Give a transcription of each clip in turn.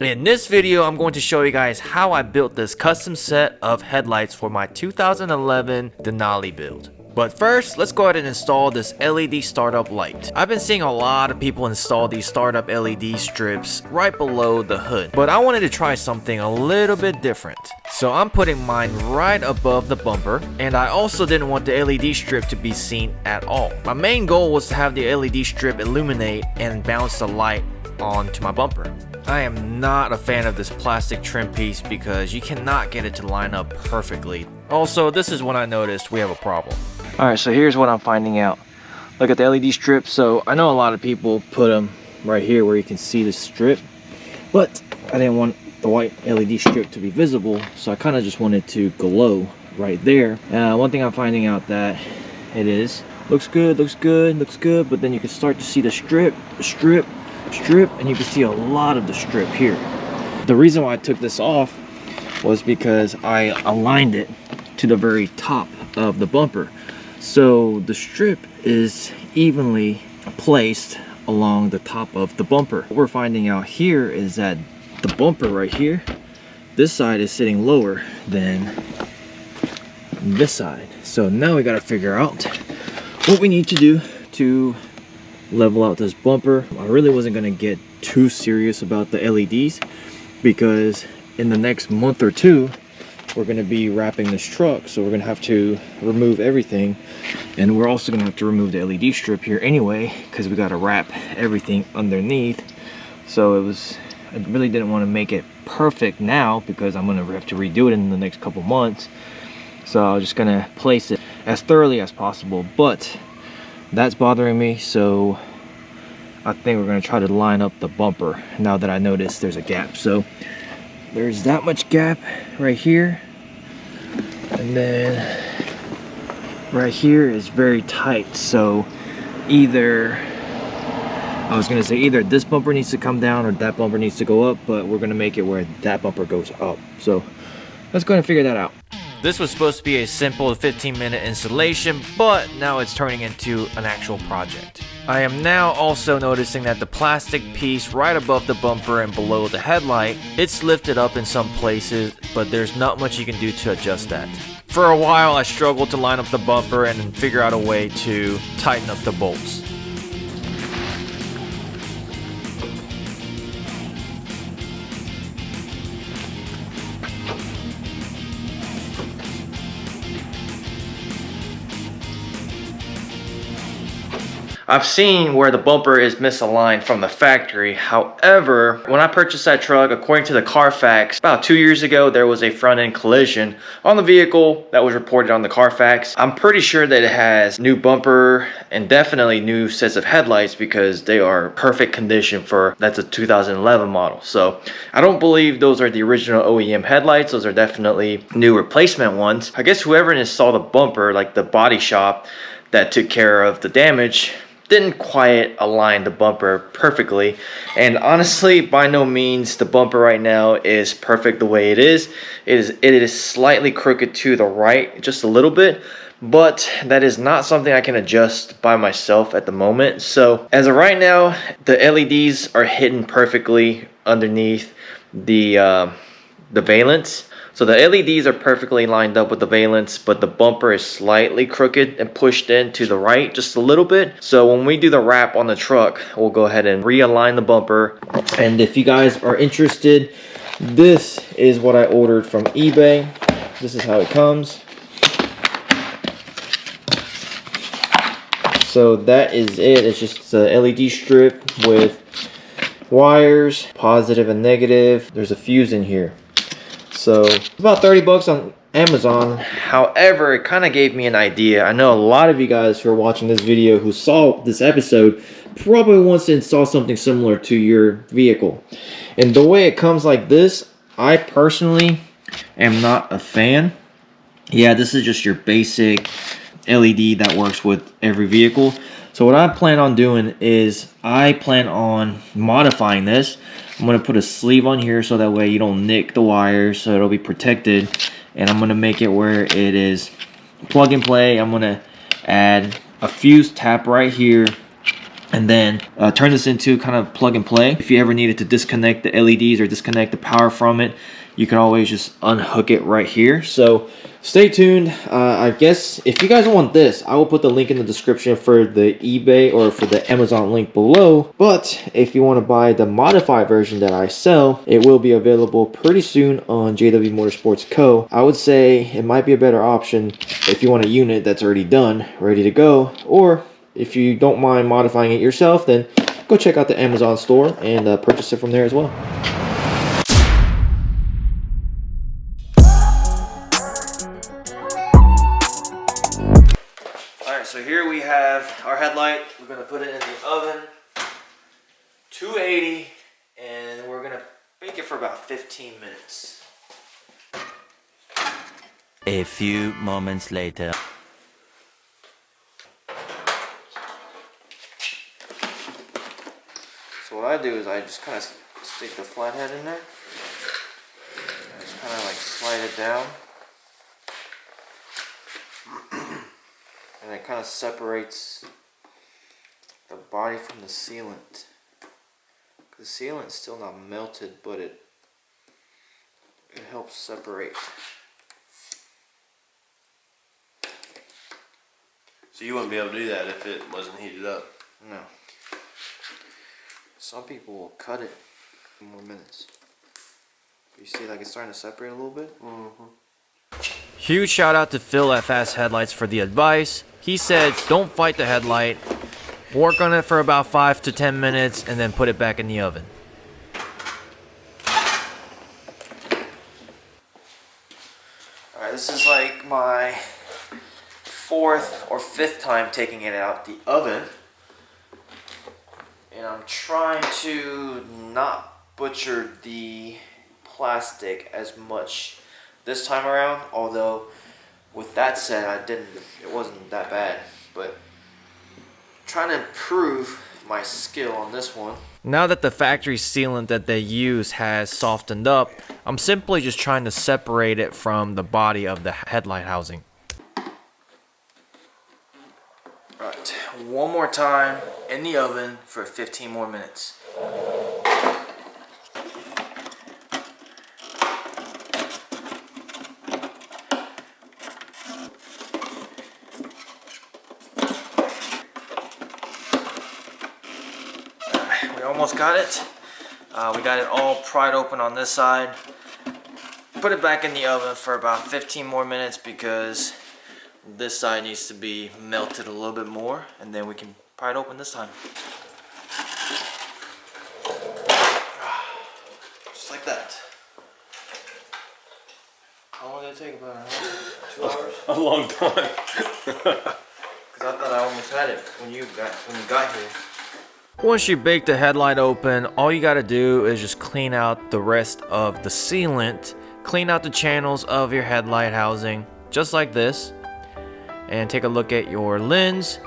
In this video, I'm going to show you guys how I built this custom set of headlights for my 2011 Denali build. But first, let's go ahead and install this LED startup light. I've been seeing a lot of people install these startup LED strips right below the hood, but I wanted to try something a little bit different. So I'm putting mine right above the bumper, and I also didn't want the LED strip to be seen at all. My main goal was to have the LED strip illuminate and bounce the light onto my bumper. I am not a fan of this plastic trim piece because you cannot get it to line up perfectly. Also, this is when I noticed we have a problem. Alright, so here's what I'm finding out. Look at the LED strip. So I know a lot of people put them right here where you can see the strip, but I didn't want the white LED strip to be visible, so I kind of just wanted to glow right there. One thing I'm finding out that it is looks good, but then you can start to see the strip, and you can see a lot of the strip here. The reason why I took this off was because I aligned it to the very top of the bumper, so the strip is evenly placed along the top of the bumper. What we're finding out here is that the bumper right here, this side is sitting lower than this side. So now we got to figure out what we need to do to level out this bumper. I really wasn't going to get too serious about the LEDs because in the next month or two we're going to be wrapping this truck, so we're going to have to remove everything, and we're also going to have to remove the LED strip here anyway because we got to wrap everything underneath. So I really didn't want to make it perfect now because I'm going to have to redo it in the next couple months. So I was just going to place it as thoroughly as possible, but that's bothering me, so I think we're going to try to line up the bumper now that I noticed there's a gap. So there's that much gap right here, and then right here is very tight. So either this bumper needs to come down or that bumper needs to go up, but we're going to make it where that bumper goes up. So let's go and figure that out. This was supposed to be a simple 15-minute installation, but now it's turning into an actual project. I am now also noticing that the plastic piece right above the bumper and below the headlight, it's lifted up in some places, but there's not much you can do to adjust that. For a while, I struggled to line up the bumper and figure out a way to tighten up the bolts. I've seen where the bumper is misaligned from the factory. However, when I purchased that truck, according to the Carfax, about 2 years ago, there was a front end collision on the vehicle that was reported on the Carfax. I'm pretty sure that it has new bumper and definitely new sets of headlights because they are perfect condition for, that's a 2011 model. So I don't believe those are the original OEM headlights. Those are definitely new replacement ones. I guess whoever installed the bumper, like the body shop that took care of the damage, didn't quite align the bumper perfectly. And honestly, by no means the bumper right now is perfect the way it is. It is slightly crooked to the right just a little bit, but that is not something I can adjust by myself at the moment. So as of right now, the LEDs are hidden perfectly underneath the valence. So the LEDs are perfectly lined up with the valence, but the bumper is slightly crooked and pushed in to the right just a little bit. So when we do the wrap on the truck, we'll go ahead and realign the bumper. And if you guys are interested, this is what I ordered from eBay. This is how it comes. So that is it. It's just a LED strip with wires, positive and negative. There's a fuse in here. So it's about 30 bucks on Amazon. However, it kind of gave me an idea. I know a lot of you guys who are watching this video who saw this episode probably wants to install something similar to your vehicle. And the way it comes like this, I personally am not a fan. Yeah, this is just your basic LED that works with every vehicle. So what I plan on doing is I plan on modifying this. I'm going to put a sleeve on here so that way you don't nick the wires, so it'll be protected. And I'm going to make it where it is plug and play. I'm going to add a fuse tap right here and then turn this into kind of plug and play. If you ever needed to disconnect the LEDs or disconnect the power from it, you can always just unhook it right here. So stay tuned. I guess if you guys want this, I will put the link in the description for the eBay or for the Amazon link below. But if you want to buy the modified version that I sell, it will be available pretty soon on JW Motorsports Co. I would say it might be a better option if you want a unit that's already done, ready to go, or if you don't mind modifying it yourself, then go check out the Amazon store and purchase it from there as well. Alright, so here we have our headlight. We're going to put it in the oven, 280, and we're going to bake it for about 15 minutes. A few moments later. So what I do is I just kind of stick the flathead in there. I just kind of like slide it down. And it kind of separates the body from the sealant. The sealant's still not melted, but it helps separate. So you wouldn't be able to do that if it wasn't heated up? No. Some people will cut it in more minutes. You see like it's starting to separate a little bit? Huge shout out to Phil at Fast Headlights for the advice. He said don't fight the headlight, work on it for about 5 to 10 minutes and then put it back in the oven. Alright, this is like my 4th or 5th time taking it out the oven. And I'm trying to not butcher the plastic as much this time around, although with that said, it wasn't that bad, but trying to improve my skill on this one. Now that the factory sealant that they use has softened up, I'm simply just trying to separate it from the body of the headlight housing. Alright, one more time in the oven for 15 more minutes. We almost got it. We got it all pried open on this side. Put it back in the oven for about 15 more minutes because this side needs to be melted a little bit more, and then we can pry it open this time. Just like that. How long did it take? About 2 hours? A long time. Because I thought I almost had it when you got here. Once you bake the headlight open, all you got to do is just clean out the rest of the sealant, clean out the channels of your headlight housing, just like this, and take a look at your lens.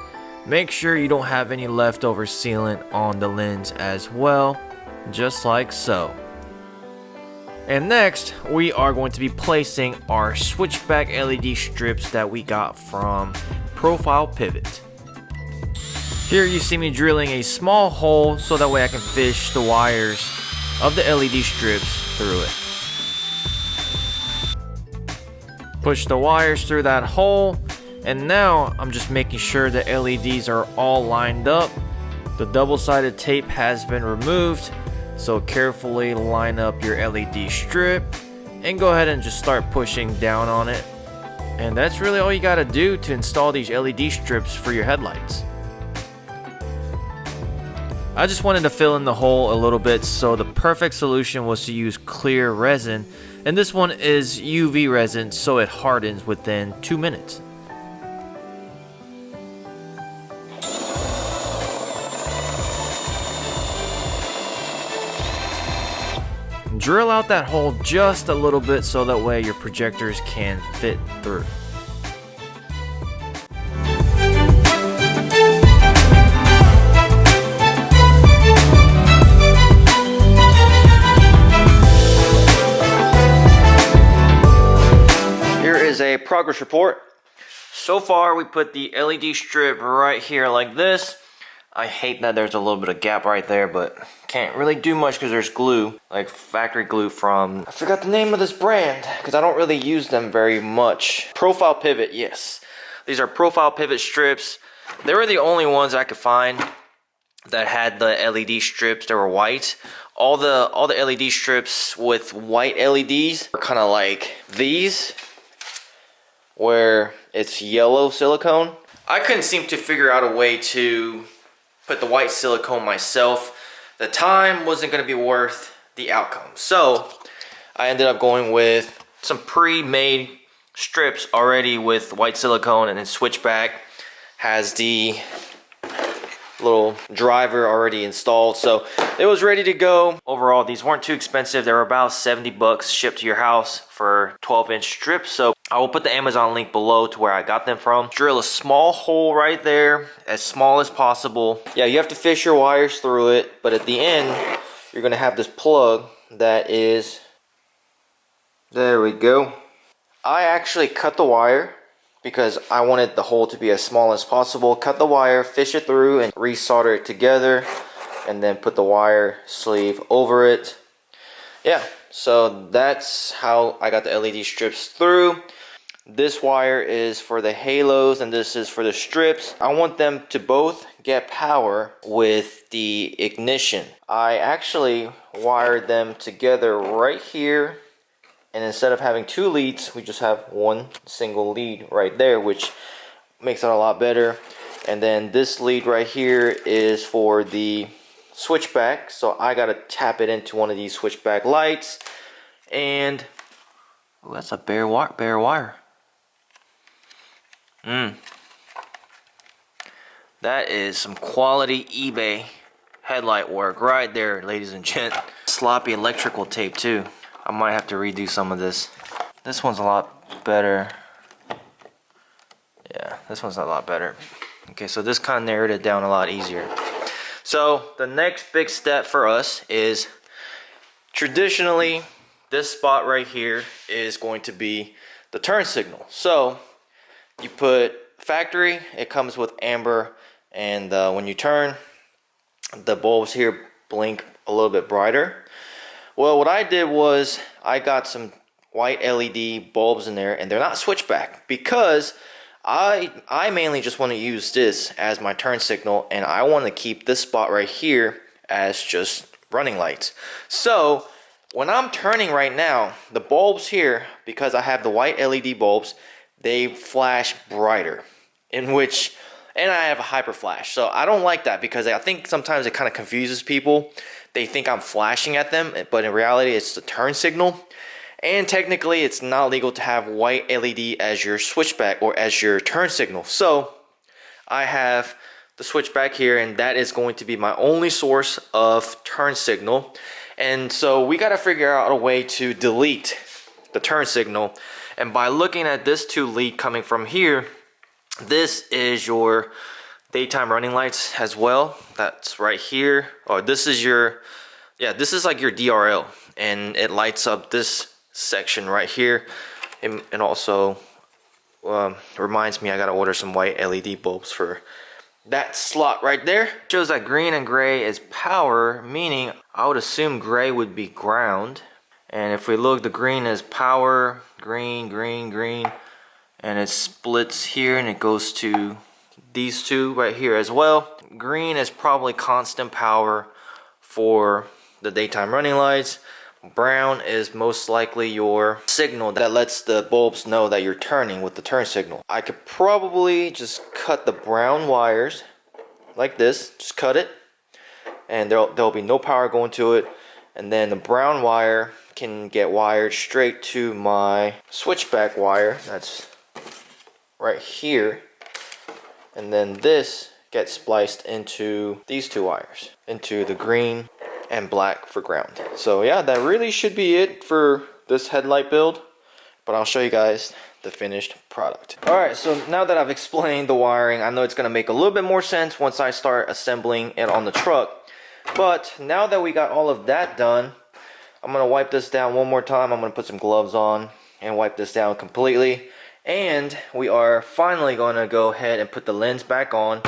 Make sure you don't have any leftover sealant on the lens as well, just like so. And next, we are going to be placing our switchback LED strips that we got from Profile Pivot. Here you see me drilling a small hole so that way I can fish the wires of the LED strips through it. Push the wires through that hole, and now I'm just making sure the LEDs are all lined up. The double-sided tape has been removed, so carefully line up your LED strip and go ahead and just start pushing down on it. And that's really all you gotta do to install these LED strips for your headlights. I just wanted to fill in the hole a little bit, so the perfect solution was to use clear resin, and this one is UV resin, so it hardens within 2 minutes. Drill out that hole just a little bit so that way your projectors can fit through. A progress report. So far we put the LED strip right here like this. I hate that there's a little bit of gap right there, but can't really do much because there's glue, like factory glue from, I forgot the name of this brand because I don't really use them very much. Profile pivot, yes. These are profile pivot strips. They were the only ones I could find that had the LED strips that were white. All the LED strips with white LEDs are kind of like these, where it's yellow silicone. I couldn't seem to figure out a way to put the white silicone myself. The time wasn't going to be worth the outcome. So I ended up going with some pre-made strips already with white silicone, and then Switchback has the little driver already installed, so it was ready to go. Overall, these weren't too expensive. They were about 70 bucks shipped to your house for 12-inch strips. So I will put the Amazon link below to where I got them from. Drill a small hole right there, as small as possible. Yeah, you have to fish your wires through it, but at the end you're gonna have this plug that is, there we go. I actually cut the wire because I wanted the hole to be as small as possible. Cut the wire, fish it through, and resolder it together, and then put the wire sleeve over it. Yeah, so that's how I got the LED strips through. This wire is for the halos, and this is for the strips. I want them to both get power with the ignition. I actually wired them together right here. And instead of having two leads, we just have one single lead right there, which makes it a lot better. And then this lead right here is for the switchback. So I got to tap it into one of these switchback lights. And oh, that's a bare wire. That is some quality eBay headlight work right there, ladies and gents. Sloppy electrical tape too. I might have to redo some of this. This one's a lot better. Yeah, this one's a lot better. Okay, so this kind of narrowed it down a lot easier. So the next big step for us is, traditionally, this spot right here is going to be the turn signal. So you put factory, it comes with amber, and when you turn, the bulbs here blink a little bit brighter. Well, what I did was I got some white LED bulbs in there, and they're not switchback because I mainly just want to use this as my turn signal, and I want to keep this spot right here as just running lights. So when I'm turning right now, the bulbs here, because I have the white LED bulbs, they flash brighter, and I have a hyper flash. So I don't like that because I think sometimes it kind of confuses people. They think I'm flashing at them, but in reality it's the turn signal. And technically it's not legal to have white LED as your switchback or as your turn signal. So I have the switchback here, and that is going to be my only source of turn signal. And so we got to figure out a way to delete the turn signal. And by looking at this two lead coming from here, this is your daytime running lights as well. That's right here. Oh, this is your, yeah, this is like your DRL, and it lights up this section right here. And also reminds me I gotta order some white LED bulbs for that slot right there. Shows that green and gray is power, meaning I would assume gray would be ground. And if we look, the green is power, green, and it splits here and it goes to these two right here as well. Green is probably constant power for the daytime running lights. Brown is most likely your signal that lets the bulbs know that you're turning with the turn signal. I could probably just cut the brown wires like this, just cut it, and there'll be no power going to it. And then the brown wire can get wired straight to my switchback wire that's right here, and then this gets spliced into these two wires, into the green and black for ground. So yeah, that really should be it for this headlight build, but I'll show you guys the finished product. Alright, so now that I've explained the wiring, I know it's going to make a little bit more sense once I start assembling it on the truck. But now that we got all of that done, I'm going to wipe this down one more time. I'm going to put some gloves on and wipe this down completely. And we are finally going to go ahead and put the lens back on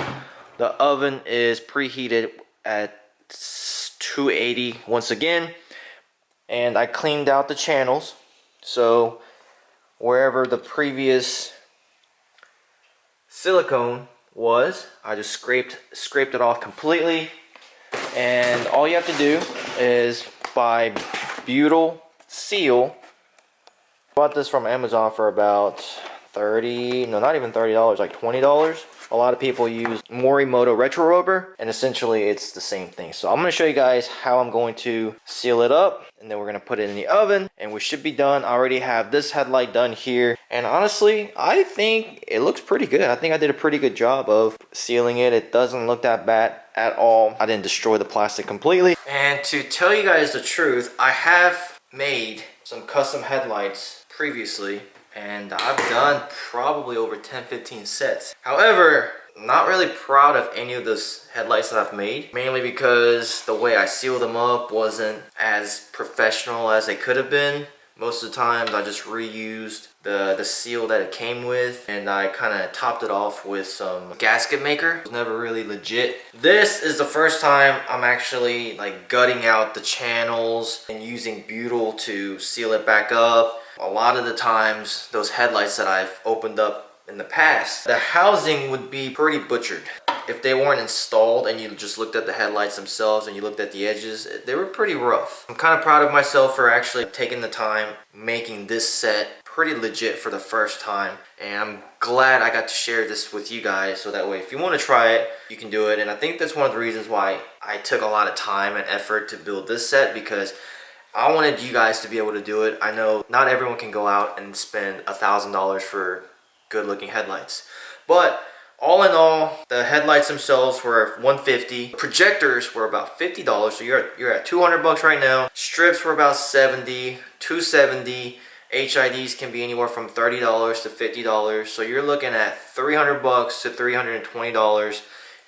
The oven is preheated at 280 once again. And I cleaned out the channels. So wherever the previous silicone was, I just scraped it off completely. And all you have to do is buy butyl seal. Bought this from Amazon for about $30, no, not even $30, like $20. A lot of people use Morimoto retro rubber, and essentially it's the same thing. So I'm going to show you guys how I'm going to seal it up, and then we're going to put it in the oven, and we should be done. I already have this headlight done here, and honestly, I think it looks pretty good. I think I did a pretty good job of sealing it. It doesn't look that bad at all. I didn't destroy the plastic completely. And to tell you guys the truth, I have made some custom headlights previously, and I've done probably over 10-15 sets. However, not really proud of any of those headlights that I've made, mainly because the way I sealed them up wasn't as professional as they could have been. Most of the times I just reused the seal that it came with, and I kind of topped it off with some gasket maker. It was never really legit. This is the first time I'm actually like gutting out the channels and using butyl to seal it back up. A lot of the times, those headlights that I've opened up in the past, the housing would be pretty butchered. If they weren't installed and you just looked at the headlights themselves and you looked at the edges, they were pretty rough. I'm kind of proud of myself for actually taking the time making this set pretty legit for the first time. And I'm glad I got to share this with you guys, so that way if you want to try it, you can do it. And I think that's one of the reasons why I took a lot of time and effort to build this set, because I wanted you guys to be able to do it. I know not everyone can go out and spend $1,000 for good looking headlights, but all in all, the headlights themselves were $150. Projectors were about $50, so you're at $200 right now. Strips were about $70, $270. HIDs can be anywhere from $30 to $50, so you're looking at $300 to $320,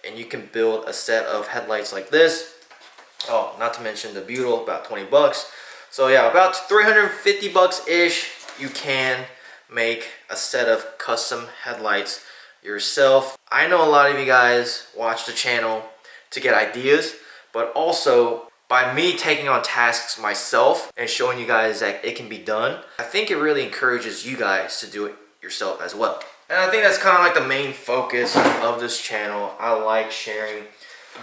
and you can build a set of headlights like this. Oh, not to mention the butyl, about 20 bucks. So yeah, about 350 bucks ish, you can make a set of custom headlights yourself. I know a lot of you guys watch the channel to get ideas, but also by me taking on tasks myself and showing you guys that it can be done, I think it really encourages you guys to do it yourself as well. And I think that's kind of like the main focus of this channel. I like sharing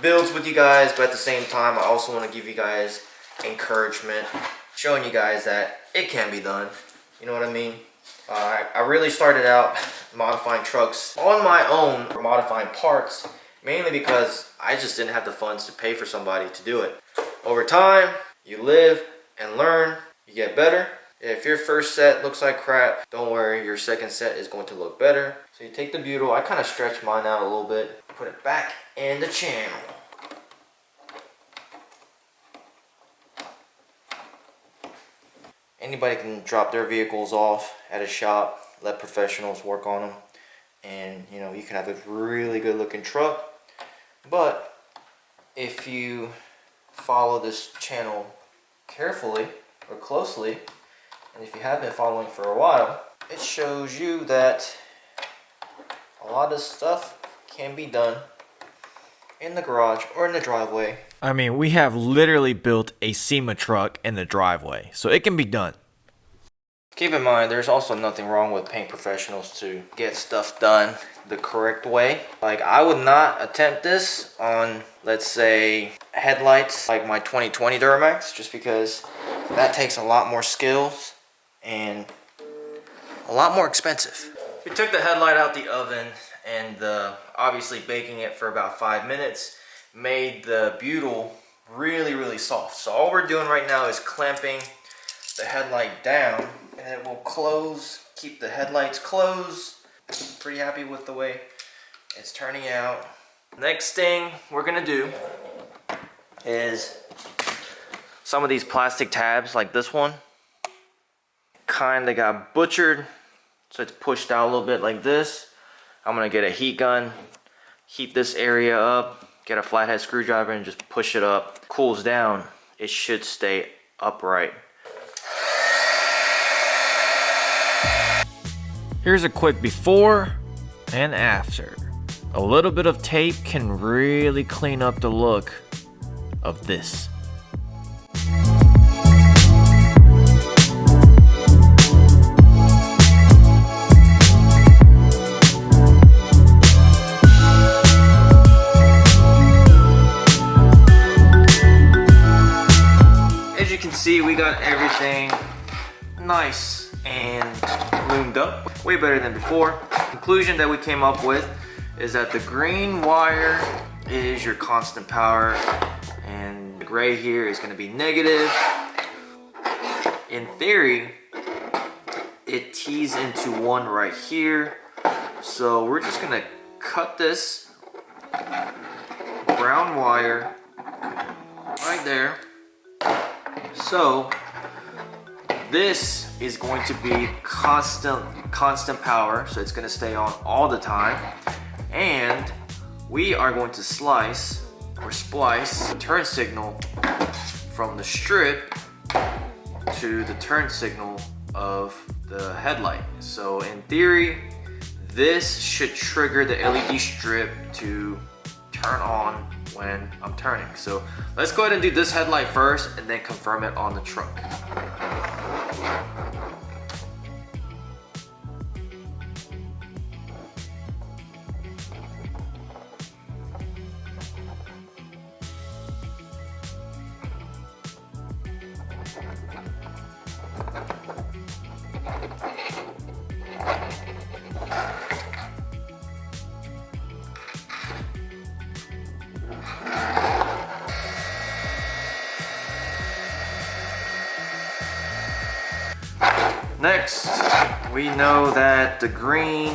builds with you guys, but at the same time I also want to give you guys encouragement, showing you guys that it can be done. You know what I mean? I really started out modifying trucks on my own, or modifying parts, mainly because I just didn't have the funds to pay for somebody to do it. Over time, you live and learn, you get better. If your first set looks like crap, don't worry, your second set is going to look better. So you take the butyl, I kind of stretch mine out a little bit, put it back in the channel. Anybody can drop their vehicles off at a shop, let professionals work on them, and you know, you can have a really good looking truck. But if you follow this channel carefully or closely, and if you have been following for a while, it shows you that a lot of stuff can be done in the garage or in the driveway. I mean, we have literally built a SEMA truck in the driveway, so it can be done. Keep in mind, there's also nothing wrong with paying professionals to get stuff done the correct way. Like, I would not attempt this on, let's say, headlights like my 2020 Duramax, just because that takes a lot more skills and a lot more expensive. We took the headlight out the oven, and obviously baking it for about 5 minutes made the butyl really soft. So all we're doing right now is clamping the headlight down, and it will close, keep the headlights closed. Pretty happy with the way it's turning out. Next thing we're gonna do is some of these plastic tabs, like this one, kinda got butchered, so it's pushed out a little bit like this. I'm gonna get a heat gun, heat this area up, get a flathead screwdriver and just push it up. Cools down, it should stay upright. Here's a quick before and after. A little bit of tape can really clean up the look of this. As you can see, we got everything nice and loomed up, way better than before. Conclusion that we came up with is that the green wire is your constant power and the gray here is going to be negative. In theory, it tees into one right here, so we're just going to cut this brown wire right there. So this is going to be constant power, so it's going to stay on all the time. And we are going to slice or splice the turn signal from the strip to the turn signal of the headlight. So in theory, this should trigger the LED strip to turn on when I'm turning. So let's go ahead and do this headlight first and then confirm it on the truck. Next, we know that the green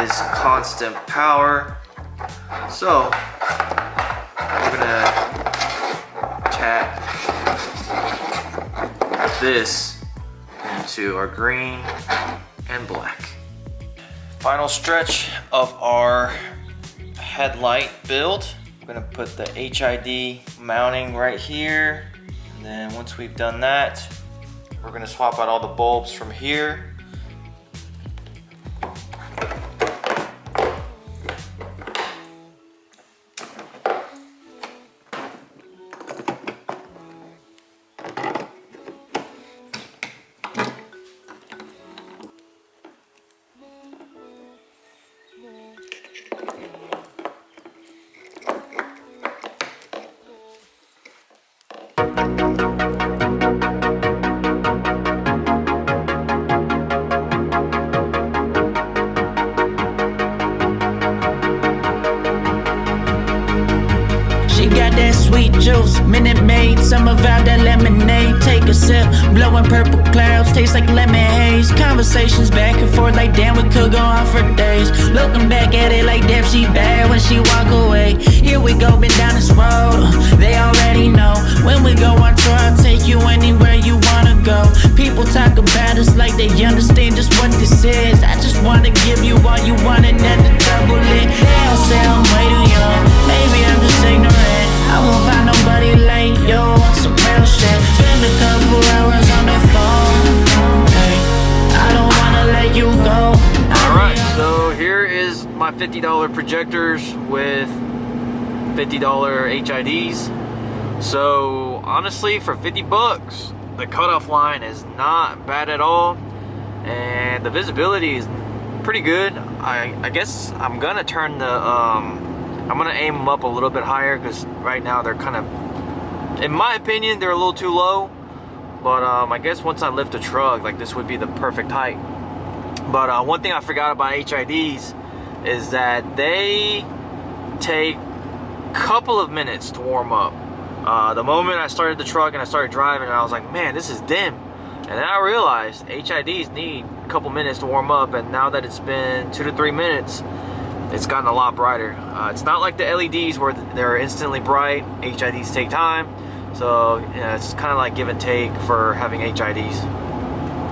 is constant power, so we're gonna tap this into our green and black. Final stretch of our headlight build. We're gonna put the HID mounting right here, and then once we've done that, we're gonna swap out all the bulbs from here. Sweet juice, Minute Maid, summer vibe, that lemonade. Take a sip, blowing purple clouds, taste like lemon haze. Conversations back and forth like damn, we could go on for days. Looking back at it like damn, she bad when she walk away. Here we go, been down this road, they already know. When we go on tour, I'll take you anywhere you wanna go. People talk about us like they understand just what this is. I just wanna give you all you want and then the double it. They all say I'm way too young, maybe I'm just ignorant. I won't find nobody like you on some real shit. Spend a couple hours on the phone, hey, I don't wanna let you go. Alright, so here is my $50 projectors with $50 HIDs. So honestly, for 50 bucks, the cutoff line is not bad at all, and the visibility is pretty good. I guess I'm gonna turn the I'm gonna aim them up a little bit higher because right now they're kind of, in my opinion, they're a little too low. But I guess once I lift the truck, like this would be the perfect height. But one thing I forgot about HIDs is that they take a couple of minutes to warm up. The moment I started the truck and I started driving, I was like, man, this is dim. And then I realized HIDs need a couple minutes to warm up, and now that it's been 2 to 3 minutes, it's gotten a lot brighter. It's not like the LEDs where they're instantly bright. HIDs take time, so you know, it's kind of like give and take for having HIDs.